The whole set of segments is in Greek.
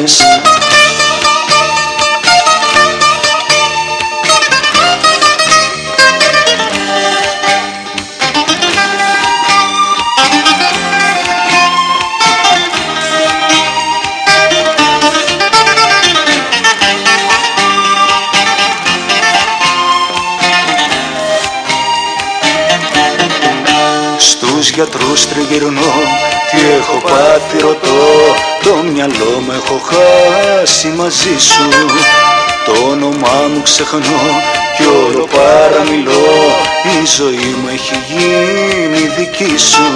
στιγμές. Στους γιατρούς τριγυρνώ, τι έχω πάθει ρωτώ, το μυαλό μου έχω χάσει μαζί σου. Το όνομά μου ξεχνώ κι όλο παραμιλώ, η ζωή μου έχει γίνει δική σου.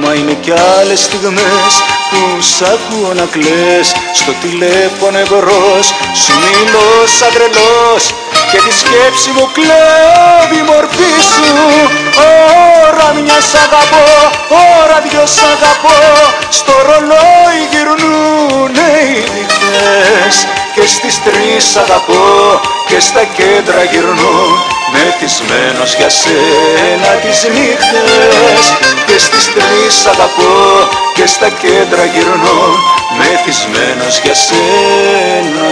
Μα είναι κι άλλες στιγμές που σ' ακούω να κλαις, στο τηλέφωνο εμπρός σου μιλώ σαν τρελός και τη σκέψη μου κλέβει η μορφή σου. Ώρα μια σ' αγαπώ, ώρα δυο σ' αγαπώ, στο ρολόι γυρνούνε οι νυχτές και στις 3 αγαπώ και στα κέντρα γυρνώ, μεθυσμένος για σένα τις νύχτες και στις 3 αγαπώ και στα κέντρα γυρνώ, μεθυσμένος για σένα.